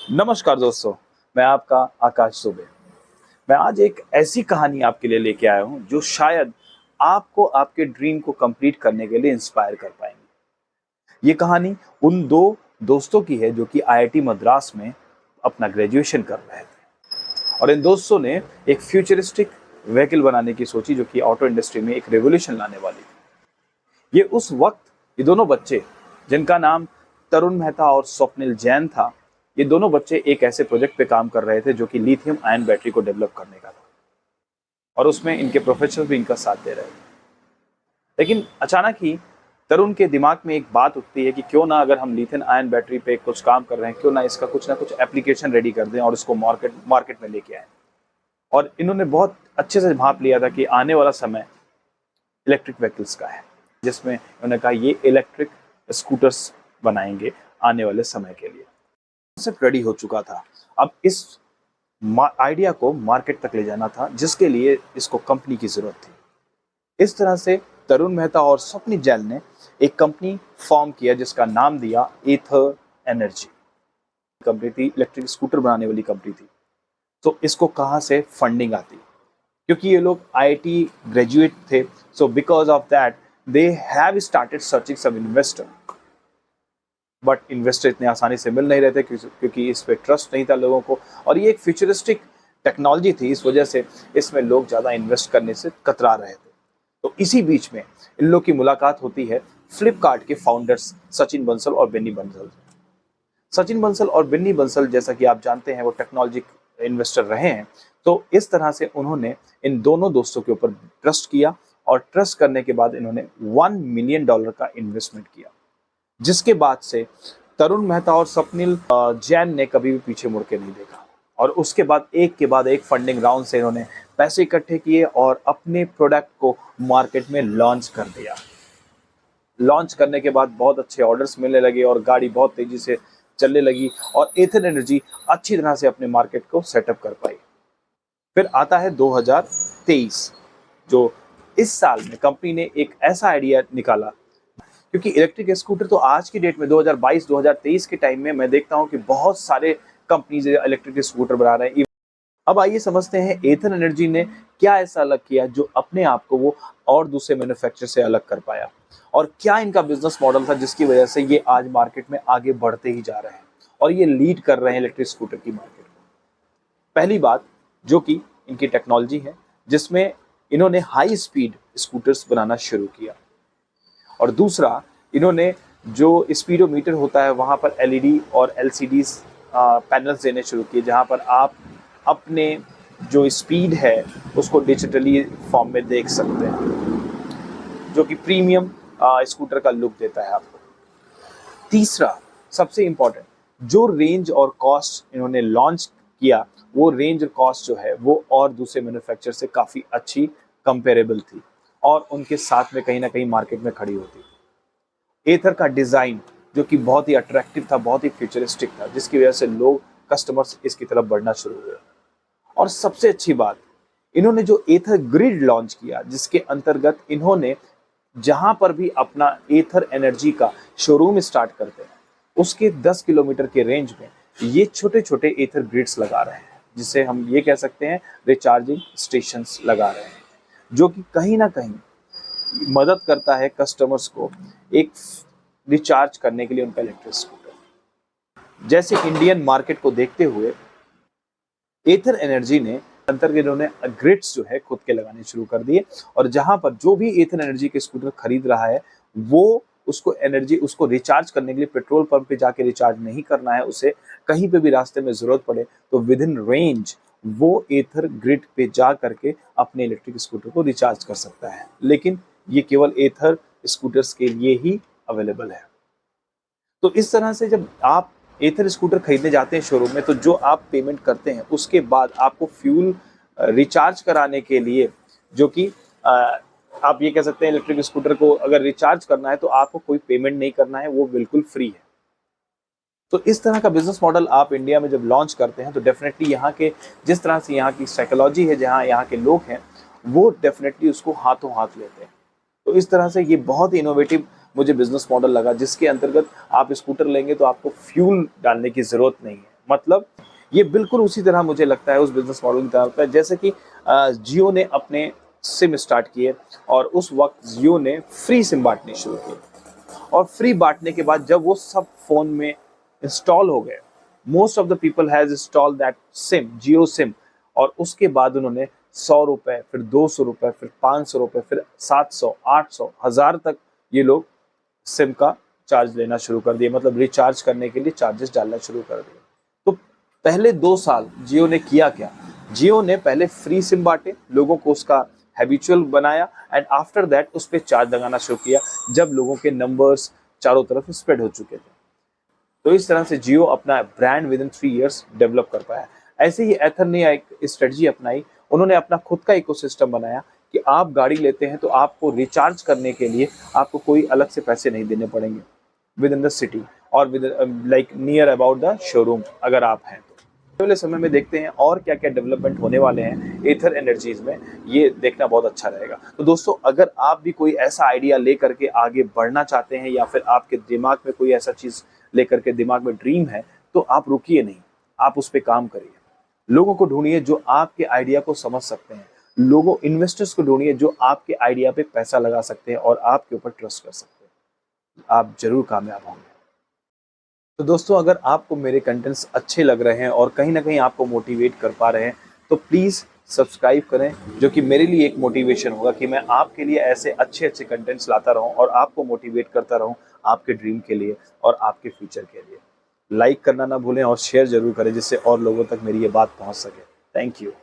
नमस्कार दोस्तों, मैं आपका आकाश दुबे। मैं आज एक ऐसी कहानी आपके लिए लेके आया हूँ जो शायद आपको आपके ड्रीम को कंप्लीट करने के लिए इंस्पायर कर पाएंगे। ये कहानी उन दो दोस्तों की है जो कि आईआईटी मद्रास में अपना ग्रेजुएशन कर रहे थे और इन दोस्तों ने एक फ्यूचरिस्टिक व्हीकल बनाने की सोची जो कि ऑटो इंडस्ट्री में एक रेवोल्यूशन लाने वाली थी। ये उस वक्त ये दोनों बच्चे जिनका नाम तरुण मेहता और स्वप्निल जैन था, ये दोनों बच्चे एक ऐसे प्रोजेक्ट पे काम कर रहे थे जो कि लिथियम आयन बैटरी को डेवलप करने का था और उसमें इनके प्रोफेसर भी इनका साथ दे रहे थे। लेकिन अचानक ही तरुण के दिमाग में एक बात उठती है कि क्यों ना अगर हम लिथियम आयन बैटरी पे कुछ काम कर रहे हैं, क्यों ना इसका कुछ ना कुछ एप्लीकेशन रेडी कर दें और उसको मार्केट में लेके आए। और इन्होंने बहुत अच्छे से भांप लिया था कि आने वाला समय इलेक्ट्रिक व्हीकल्स का है, जिसमें उन्होंने कहा ये इलेक्ट्रिक स्कूटर्स बनाएंगे आने वाले समय के लिए। कॉन्सेप्ट रेडी हो चुका था, अब इस आइडिया को मार्केट तक ले जाना था, जिसके लिए इसको कंपनी की जरूरत थी। इस तरह से तरुण मेहता और स्वप्निल जैन ने एक कंपनी फॉर्म किया जिसका नाम दिया एथर एनर्जी। कंपनी थी, इलेक्ट्रिक स्कूटर बनाने वाली कंपनी थी। तो इसको कहाँ से फंडिंग आती, क्योंकि ये लोग आईआईटी ग्रेजुएट थे, so because of that they have started searching some investor, but investor इतने आसानी से मिल नहीं रहे थे क्योंकि इस पे ट्रस्ट नहीं था लोगों को, और ये एक फ्यूचरिस्टिक टेक्नोलॉजी थी, इस वजह से इसमें लोग ज़्यादा इन्वेस्ट करने से कतरा रहे थे। तो इसी बीच में इन लोग की मुलाकात होती है फ्लिपकार्ट के फाउंडर्स सचिन बंसल और बेनी बंसल। सचिन बंसल और बेनी बंसल, जैसा कि आप जानते हैं, वो टेक्नोलॉजी इन्वेस्टर रहे हैं। तो इस तरह से उन्होंने इन दोनों दोस्तों के ऊपर ट्रस्ट किया और ट्रस्ट करने के बाद इन्होंने $1 मिलियन का इन्वेस्टमेंट किया, जिसके बाद से तरुण मेहता और स्वप्निल जैन ने कभी भी पीछे मुड़ के नहीं देखा और उसके बाद एक के बाद एक फंडिंग राउंड से इन्होंने पैसे इकट्ठे किए और अपने प्रोडक्ट को मार्केट में लॉन्च कर दिया। लॉन्च करने के बाद बहुत अच्छे ऑर्डर्स मिलने लगे और गाड़ी बहुत तेजी से चलने लगी और एथर एनर्जी अच्छी तरह से अपने मार्केट को सेटअप कर पाई। फिर आता है 2023, जो इस साल में कंपनी ने एक ऐसा आइडिया निकाला, क्योंकि इलेक्ट्रिक स्कूटर तो आज की डेट में 2022-2023 के टाइम में मैं देखता हूं कि बहुत सारे कंपनीज इलेक्ट्रिक स्कूटर बना रहे हैं। अब आइए समझते हैं एथर एनर्जी ने क्या ऐसा अलग किया जो अपने आप को वो और दूसरे मैन्युफैक्चरर से अलग कर पाया, और क्या इनका बिजनेस मॉडल था जिसकी वजह से ये आज मार्केट में आगे बढ़ते ही जा रहे हैं और ये लीड कर रहे हैं इलेक्ट्रिक स्कूटर की मार्केट को। पहली बात जो कि इनकी टेक्नोलॉजी है, जिसमें इन्होंने हाई स्पीड स्कूटर्स बनाना शुरू किया, और दूसरा इन्होंने जो स्पीडोमीटर होता है वहाँ पर एलईडी और एलसीडी पैनल्स देने शुरू किए, जहाँ पर आप अपने जो स्पीड है उसको डिजिटली फॉर्म में देख सकते हैं, जो कि प्रीमियम स्कूटर का लुक देता है आपको। तीसरा सबसे इम्पोर्टेंट, जो रेंज और कॉस्ट इन्होंने लॉन्च किया, वो रेंज और कॉस्ट जो है वो और दूसरे मैन्युफैक्चरर से काफ़ी अच्छी कंपेरेबल थी और उनके साथ में कहीं ना कहीं मार्केट में खड़ी होती। एथर का डिज़ाइन जो कि बहुत ही अट्रैक्टिव था, बहुत ही फ्यूचरिस्टिक था, जिसकी वजह से लोग कस्टमर्स इसकी तरफ बढ़ना शुरू हुए। और सबसे अच्छी बात, इन्होंने जो एथर ग्रिड लॉन्च किया, जिसके अंतर्गत इन्होंने जहां पर भी अपना एथर एनर्जी का शोरूम स्टार्ट करते हैं उसके 10 किलोमीटर के रेंज में ये छोटे छोटे एथर ग्रिड्स लगा रहे हैं, जिसे हम ये कह सकते हैं रिचार्जिंग स्टेशंस लगा रहे हैं, जो कि कहीं ना कहीं मदद करता है कस्टमर्स को एक रिचार्ज करने के लिए उनका इलेक्ट्रिक स्कूटर। जैसे इंडियन मार्केट को देखते हुए एथर एनर्जी ने अंतर्गत इन्होंने ग्रिड्स जो है खुद के लगाने शुरू कर दिए, और जहां पर जो भी एथर एनर्जी के स्कूटर खरीद रहा है वो उसको रिचार्ज करने के लिए पेट्रोल पंप पे जाके रिचार्ज नहीं करना है, उसे कहीं पे भी रास्ते में जरूरत पड़े तो विद इन रेंज वो एथर ग्रिड पे जा करके अपने इलेक्ट्रिक स्कूटर को रिचार्ज कर सकता है। लेकिन ये केवल एथर स्कूटर्स के लिए ही अवेलेबल है। तो इस तरह से जब आप एथर स्कूटर खरीदने जाते हैं शोरूम में, तो जो आप पेमेंट करते हैं उसके बाद आपको फ्यूल रिचार्ज कराने के लिए, जो कि आप ये कह सकते हैं इलेक्ट्रिक स्कूटर को अगर रिचार्ज करना है तो आपको कोई पेमेंट नहीं करना है, वो बिल्कुल फ्री है। तो इस तरह का बिजनेस मॉडल आप इंडिया में जब लॉन्च करते हैं तो डेफिनेटली यहाँ के जिस तरह से यहाँ की साइकोलॉजी है, जहाँ यहाँ के लोग हैं, वो डेफिनेटली उसको हाथों हाथ लेते हैं। तो इस तरह से ये बहुत ही इनोवेटिव मुझे बिजनेस मॉडल लगा, जिसके अंतर्गत आप स्कूटर लेंगे तो आपको फ्यूल डालने की जरूरत नहीं है, मतलब ये बिल्कुल उसी तरह मुझे लगता है, उस बिजनेस मॉडल की तरह लगता है जैसे कि जियो ने अपने सिम स्टार्ट किए और उस वक्त जियो ने फ्री सिम बांटने शुरू किए, और फ्री बांटने के बाद जब वो सब फोन में इंस्टॉल हो गए, most of the people has install that SIM, Jio SIM, और उसके बाद उन्होंने 100 रुपए, फिर 200 रुपए, फिर 500 रुपए, फिर 700, 800, 1000 तक ये लोग सिम का चार्ज लेना शुरू कर दिए, मतलब रिचार्ज करने के लिए चार्जेस डालना शुरू कर दिए। तो पहले 2 साल जियो ने किया क्या? जियो ने पहले फ्री सिम बांटे, लोगों को उसका हैबिचुअल बनाया, एंड आफ्टर दैट उस पर चार्ज लगाना शुरू किया जब लोगों के नंबर्स चारों तरफ स्प्रेड हो चुके थे। तो इस तरह से जियो अपना brand with in 3 years develop कर पाया। ऐसे ही एथर ने एक स्ट्रेटजी अपनाई, उन्होंने अपना खुद का इकोसिस्टम बनाया कि आप गाड़ी लेते हैं तो आपको रिचार्ज करने के लिए आपको कोई अलग से पैसे नहीं देने पड़ेंगे विद इन द सिटी और with like near about the showroom अगर आप हैं तो। आने वाले समय में देखते हैं और क्या क्या डेवलपमेंट होने वाले हैं एथर एनर्जीज में, ये देखना बहुत अच्छा रहेगा। तो दोस्तों, अगर आप भी कोई ऐसा आइडिया लेकर के आगे बढ़ना चाहते हैं या फिर आपके दिमाग में कोई ऐसा चीज लेकर के दिमाग में ड्रीम है, तो आप रुकिए नहीं, आप उस पर काम करिए। लोगों को ढूंढिए जो आपके आइडिया को समझ सकते हैं, लोगों इन्वेस्टर्स को ढूंढिए जो आपके आइडिया पे पैसा लगा सकते हैं और आपके ऊपर ट्रस्ट कर सकते हैं। आप जरूर कामयाब होंगे। तो दोस्तों, अगर आपको मेरे कंटेंट्स अच्छे लग रहे हैं और कहीं ना कहीं आपको मोटिवेट कर पा रहे हैं, तो प्लीज़ सब्सक्राइब करें, जो कि मेरे लिए एक मोटिवेशन होगा कि मैं आपके लिए ऐसे अच्छे अच्छे कंटेंट्स लाता रहूं और आपको मोटिवेट करता रहूं आपके ड्रीम के लिए और आपके फ्यूचर के लिए। लाइक करना ना भूलें और शेयर जरूर करें जिससे और लोगों तक मेरी ये बात पहुंच सके। Thank you.